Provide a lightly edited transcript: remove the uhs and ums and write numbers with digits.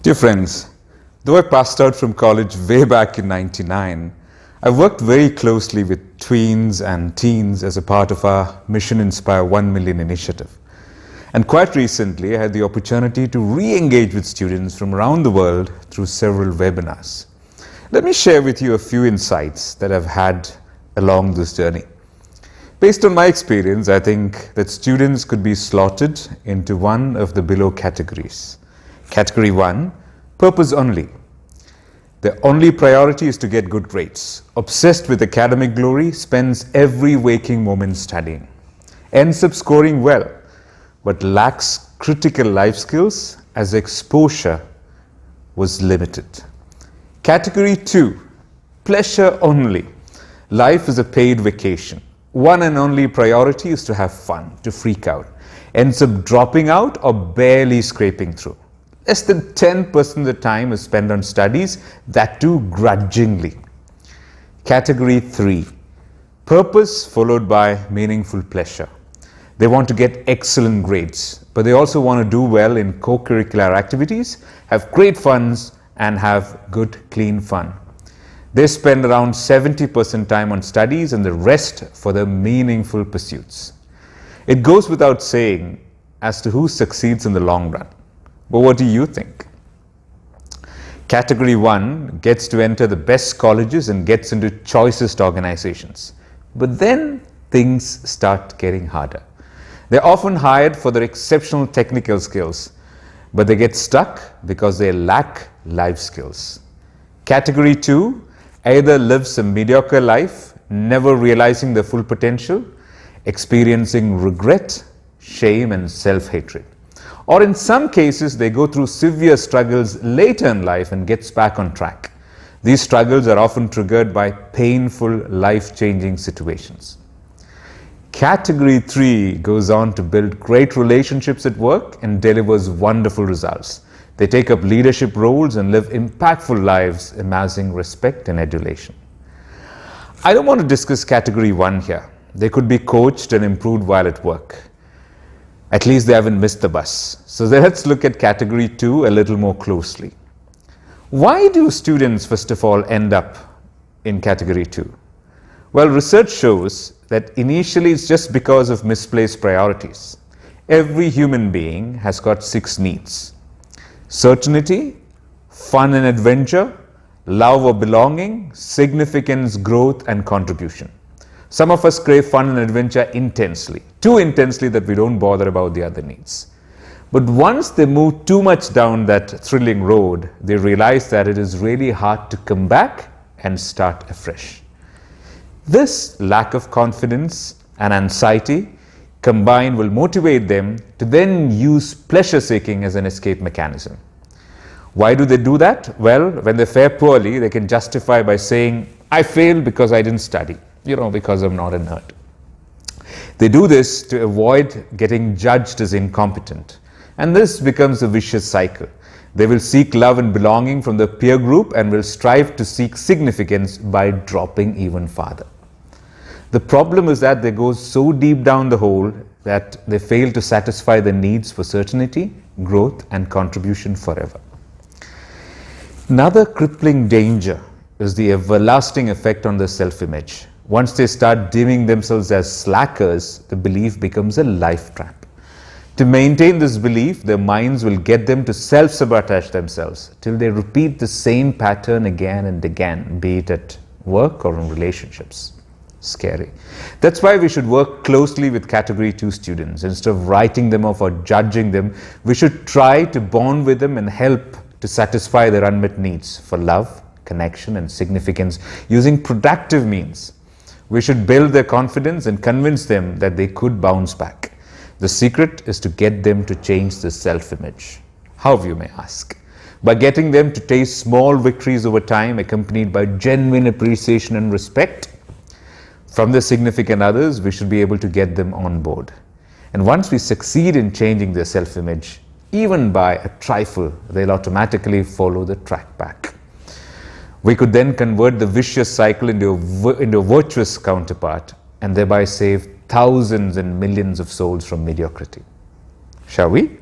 Dear friends, though I passed out from college way back in '99, I worked very closely with tweens and teens as a part of our Mission Inspire 1 Million initiative. And quite recently, I had the opportunity to re-engage with students from around the world through several webinars. Let me share with you a few insights that I've had along this journey. Based on my experience, I think that students could be slotted into one of the below categories. Category 1, purpose only. Their only priority is to get good grades. Obsessed with academic glory, spends every waking moment studying. Ends up scoring well, but lacks critical life skills as exposure was limited. Category 2, pleasure only. Life is a paid vacation. One and only priority is to have fun, to freak out. Ends up dropping out or barely scraping through. Less than 10% of the time is spent on studies, that too grudgingly. Category 3, purpose followed by meaningful pleasure. They want to get excellent grades, but they also want to do well in co-curricular activities, have great funs, and have good, clean fun. They spend around 70% time on studies and the rest for their meaningful pursuits. It goes without saying as to who succeeds in the long run. But what do you think? Category 1 gets to enter the best colleges and gets into choicest organizations. But then things start getting harder. They're often hired for their exceptional technical skills, but they get stuck because they lack life skills. Category 2 either lives a mediocre life, never realizing their full potential, experiencing regret, shame, and self-hatred. Or in some cases, they go through severe struggles later in life and gets back on track. These struggles are often triggered by painful, life-changing situations. Category 3 goes on to build great relationships at work and delivers wonderful results. They take up leadership roles and live impactful lives, amassing respect and adulation. I don't want to discuss Category 1 here. They could be coached and improved while at work. At least they haven't missed the bus. So let's look at Category 2 a little more closely. Why do students, first of all, end up in Category 2? Well, research shows that initially it's just because of misplaced priorities. Every human being has got 6 needs: certainty, fun and adventure, love or belonging, significance, growth, and contribution. Some of us crave fun and adventure intensely, too intensely that we don't bother about the other needs. But once they move too much down that thrilling road, they realize that it is really hard to come back and start afresh. This lack of confidence and anxiety combined will motivate them to then use pleasure seeking as an escape mechanism. Why do they do that? Well, when they fare poorly, they can justify by saying, I failed because I didn't study. Because I'm not a nerd. They do this to avoid getting judged as incompetent. And this becomes a vicious cycle. They will seek love and belonging from the peer group and will strive to seek significance by dropping even farther. The problem is that they go so deep down the hole that they fail to satisfy the needs for certainty, growth, and contribution forever. Another crippling danger is the everlasting effect on their self-image. Once they start deeming themselves as slackers, the belief becomes a life trap. To maintain this belief, their minds will get them to self-sabotage themselves till they repeat the same pattern again and again, be it at work or in relationships. Scary. That's why we should work closely with Category 2 students. Instead of writing them off or judging them, we should try to bond with them and help to satisfy their unmet needs for love, connection, and significance using productive means. We should build their confidence and convince them that they could bounce back. The secret is to get them to change their self-image. How, you may ask? By getting them to taste small victories over time, accompanied by genuine appreciation and respect from their significant others. We should be able to get them on board. And once we succeed in changing their self-image, even by a trifle, they'll automatically follow the track back. We could then convert the vicious cycle into a virtuous counterpart and thereby save thousands and millions of souls from mediocrity. Shall we?